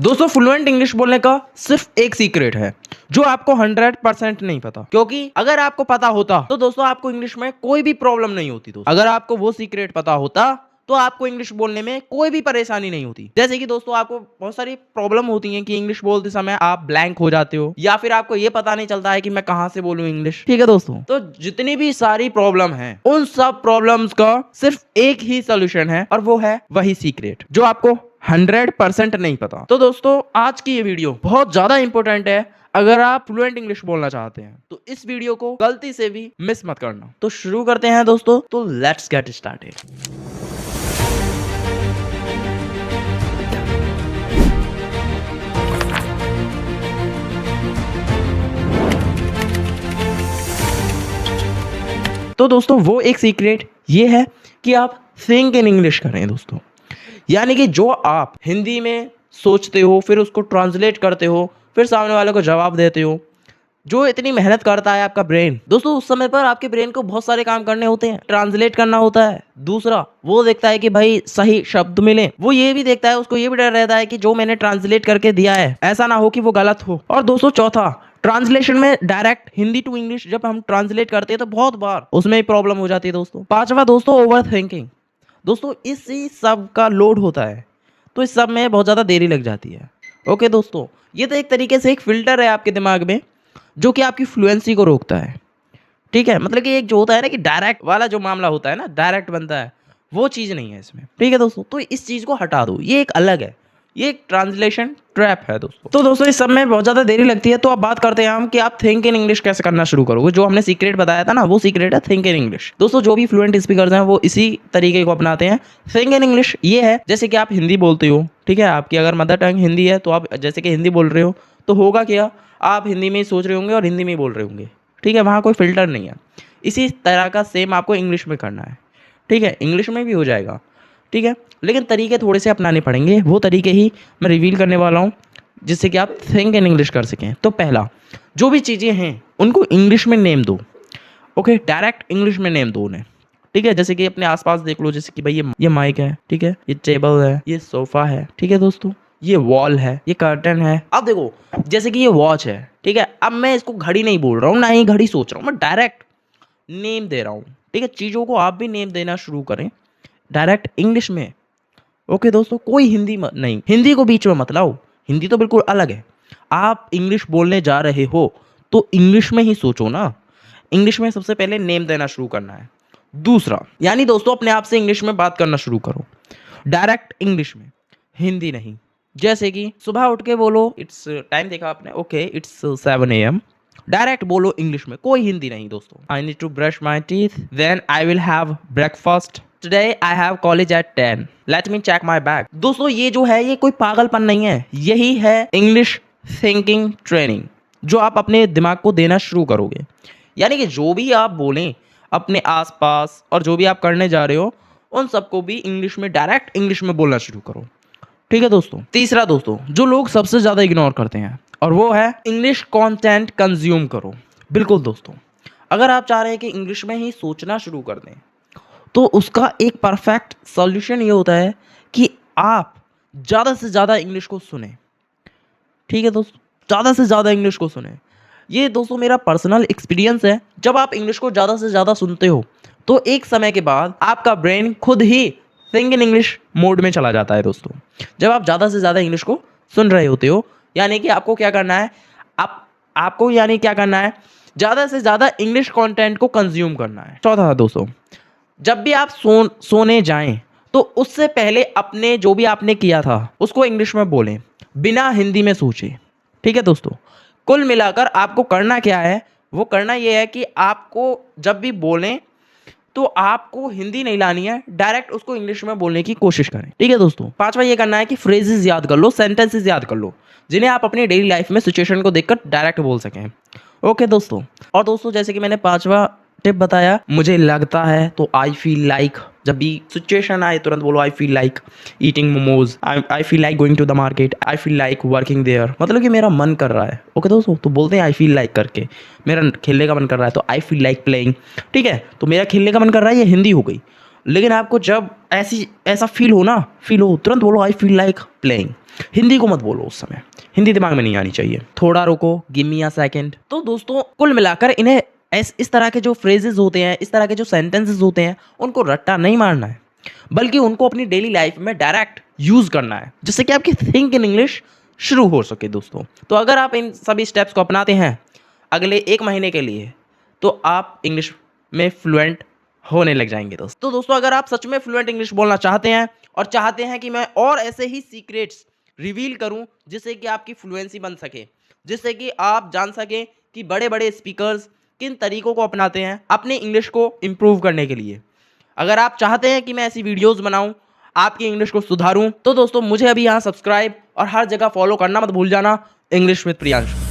दोस्तों fluent English बोलने का सिर्फ एक सीक्रेट है जो आपको 100% नहीं पता, क्योंकि अगर आपको पता होता तो दोस्तों आपको इंग्लिश में कोई भी प्रॉब्लम नहीं होती। दोस्तों अगर आपको वो सीक्रेट पता होता तो आपको इंग्लिश बोलने में कोई भी परेशानी नहीं होती। जैसे कि दोस्तों आपको बहुत सारी प्रॉब्लम होती है कि इंग्लिश बोलते समय आप ब्लैंक हो जाते हो या फिर आपको ये पता नहीं चलता है कि मैं कहां से बोलूं इंग्लिश। ठीक है दोस्तों, तो जितनी भी सारी प्रॉब्लम है उन सब प्रॉब्लम्स का सिर्फ एक ही सोल्यूशन है और वो है वही सीक्रेट जो आपको 100% नहीं पता। तो दोस्तों आज की ये वीडियो बहुत ज्यादा इंपॉर्टेंट है। अगर आप फ्लुएंट इंग्लिश बोलना चाहते हैं तो इस वीडियो को गलती से भी मिस मत करना। तो शुरू करते हैं दोस्तों, तो लेट्स गेट स्टार्टेड। तो दोस्तों वो एक सीक्रेट ये है कि आप थिंक इन इंग्लिश करें दोस्तों, यानी कि जो आप हिंदी में सोचते हो फिर उसको ट्रांसलेट करते हो फिर सामने वाले को जवाब देते हो, जो इतनी मेहनत करता है आपका ब्रेन दोस्तों, उस समय पर आपके ब्रेन को बहुत सारे काम करने होते हैं। ट्रांसलेट करना होता है, दूसरा वो देखता है कि भाई सही शब्द मिले, वो ये भी देखता है, उसको ये भी डर रहता है कि जो मैंने ट्रांसलेट करके दिया है ऐसा ना हो कि वो गलत हो। और दोस्तों चौथा, ट्रांसलेशन में डायरेक्ट हिंदी टू इंग्लिश जब हम ट्रांसलेट करते हैं तो बहुत बार उसमें प्रॉब्लम हो जाती है दोस्तों। पांचवा दोस्तों ओवर थिंकिंग। दोस्तों इसी सब का लोड होता है तो इस सब में बहुत ज़्यादा देरी लग जाती है। ओके दोस्तों, ये तो एक तरीके से एक फिल्टर है आपके दिमाग में जो कि आपकी फ्लुएंसी को रोकता है। ठीक है, मतलब कि एक जो होता है ना कि डायरेक्ट वाला जो मामला होता है ना, डायरेक्ट बनता है, वो चीज़ नहीं है इसमें। ठीक है दोस्तों, तो इस चीज़ को हटा दो, ये एक अलग है, ये एक ट्रांसलेशन ट्रैप है दोस्तों। तो दोस्तों इस सब में बहुत ज़्यादा देरी लगती है, तो अब बात करते हैं हम कि आप थिंक इन इंग्लिश कैसे करना शुरू करोगे। जो हमने सीक्रेट बताया था ना, वो सीक्रेट है थिंक इन इंग्लिश। दोस्तों जो भी फ्लुएंट स्पीकर्स हैं वो इसी तरीके को अपनाते हैं। थिंक इन इंग्लिश ये है जैसे कि आप हिंदी बोलते हो, ठीक है, आपकी अगर मदर टंग हिंदी है तो आप जैसे कि हिंदी बोल रहे हो तो होगा क्या, आप हिंदी में ही सोच रहे होंगे और हिंदी में ही बोल रहे होंगे। ठीक है, वहाँ कोई फिल्टर नहीं है। इसी तरह का सेम आपको इंग्लिश में करना है। ठीक है, इंग्लिश में भी हो जाएगा। ठीक है, लेकिन तरीके थोड़े से अपनाने पड़ेंगे, वो तरीके ही मैं रिवील करने वाला हूँ जिससे कि आप थिंक इन इंग्लिश कर सकें। तो पहला, जो भी चीज़ें हैं उनको इंग्लिश में नेम दो। ओके, डायरेक्ट इंग्लिश में नेम दो उन्हें। ठीक है, जैसे कि अपने आसपास देख लो, जैसे कि भाई ये माइक है, ठीक है, ये टेबल है, ये सोफ़ा है, ठीक है दोस्तों, ये वॉल है, ये कर्टन है। अब देखो जैसे कि ये वॉच है, ठीक है, अब मैं इसको घड़ी नहीं बोल रहा हूँ, ना ही घड़ी सोच रहा हूँ, मैं डायरेक्ट नेम दे रहा हूँ। ठीक है, चीज़ों को आप भी नेम देना शुरू करें डायरेक्ट इंग्लिश में। ओके दोस्तों, कोई हिंदी नहीं, हिंदी को बीच में मत लाओ, हिंदी तो बिल्कुल अलग है। आप इंग्लिश बोलने जा रहे हो तो इंग्लिश में ही सोचो ना। इंग्लिश में सबसे पहले नेम देना शुरू करना है। दूसरा, यानी दोस्तों अपने आप से इंग्लिश में बात करना शुरू करो, डायरेक्ट इंग्लिश में, हिंदी नहीं। जैसे कि सुबह उठ के बोलो, इट्स टाइम देखा आपने, ओके इट्स 7 AM, डायरेक्ट बोलो इंग्लिश में, कोई हिंदी नहीं दोस्तों। I need to brush my teeth, then I will have breakfast, today I have college at 10, let me check my bag. दोस्तों ये जो है ये कोई पागलपन नहीं है, यही है इंग्लिश थिंकिंग ट्रेनिंग जो आप अपने दिमाग को देना शुरू करोगे। यानी कि जो भी आप बोलें अपने आसपास और जो भी आप करने जा रहे हो उन सबको भी इंग्लिश में, डायरेक्ट इंग्लिश में बोलना शुरू करो। ठीक है दोस्तों। तीसरा दोस्तों, जो लोग सबसे ज़्यादा इग्नोर करते हैं और वो है इंग्लिश कंटेंट कंज्यूम करो। बिल्कुल दोस्तों, अगर आप चाह रहे हैं कि इंग्लिश में ही सोचना शुरू कर दें तो उसका एक परफेक्ट सॉल्यूशन ये होता है कि आप ज़्यादा से ज़्यादा इंग्लिश को सुने। ठीक है दोस्तों, ज़्यादा से ज़्यादा इंग्लिश को सुने। ये दोस्तों मेरा पर्सनल एक्सपीरियंस है। जब आप इंग्लिश को ज़्यादा से ज़्यादा सुनते हो तो एक समय के बाद आपका ब्रेन खुद ही थिंक इन इंग्लिश मोड में चला जाता है दोस्तों। जब आप ज़्यादा से ज़्यादा इंग्लिश को सुन रहे होते हो, यानी कि आपको क्या करना है, आपको यानी क्या करना है, ज़्यादा से ज़्यादा इंग्लिश कंटेंट को कंज्यूम करना है। चौथा दोस्तों, जब भी आप सोने जाएं तो उससे पहले अपने जो भी आपने किया था उसको इंग्लिश में बोलें, बिना हिंदी में सोचे। ठीक है दोस्तों, कुल मिलाकर आपको करना क्या है, वो करना ये है कि आपको जब भी बोलें तो आपको हिंदी नहीं लानी है, डायरेक्ट उसको इंग्लिश में बोलने की कोशिश करें। ठीक है दोस्तों। पांचवा ये करना है कि फ्रेजेस याद कर लो, सेंटेंसेस याद कर लो जिन्हें आप अपनी डेली लाइफ में सिचुएशन को देखकर डायरेक्ट बोल सकें। ओके दोस्तों। और दोस्तों जैसे कि मैंने पांचवा टिप बताया, मुझे लगता है, तो आई फील लाइक, जब भी सिचुएशन आए तुरंत बोलो I feel like eating momos, I feel like going to the market, I feel like working there, मतलब कि मेरा मन कर रहा है। ओके दोस्तों, तो बोलते हैं आई फील लाइक करके, मेरा खेलने का मन कर रहा है तो आई फील लाइक प्लेइंग। ठीक है, तो मेरा खेलने का मन कर रहा है, ये हिंदी हो गई। लेकिन आपको जब ऐसा फील हो तुरंत बोलो I feel like playing. Hindi को मत बोलो उस समय, हिंदी दिमाग में नहीं आनी चाहिए। थोड़ा रुको, गिव मी अ सेकंड। तो दोस्तों कुल मिलाकर इन्हें इस तरह के जो फ्रेजेस होते हैं, इस तरह के जो सेंटेंसेस होते हैं, उनको रट्टा नहीं मारना है, बल्कि उनको अपनी डेली लाइफ में डायरेक्ट यूज करना है, जिससे कि आपकी थिंक इन इंग्लिश शुरू हो सके दोस्तों। तो अगर आप इन सभी स्टेप्स को अपनाते हैं अगले 1 महीने के लिए, तो आप इंग्लिश में फ्लुएंट होने लग जाएंगे दोस्तों। तो दोस्तों अगर आप सच में फ्लुएंट इंग्लिश बोलना चाहते हैं और चाहते हैं कि मैं और ऐसे ही सीक्रेट्स रिवील करूं जिससे कि आपकी फ्लुएंसी बन सके, जिससे कि आप जान सकें कि बड़े बड़े स्पीकर्स किन तरीकों को अपनाते हैं अपनी इंग्लिश को इम्प्रूव करने के लिए, अगर आप चाहते हैं कि मैं ऐसी वीडियोस बनाऊं, आपकी इंग्लिश को सुधारूं, तो दोस्तों मुझे अभी यहाँ सब्सक्राइब और हर जगह फॉलो करना मत भूल जाना। English with Priyanshu.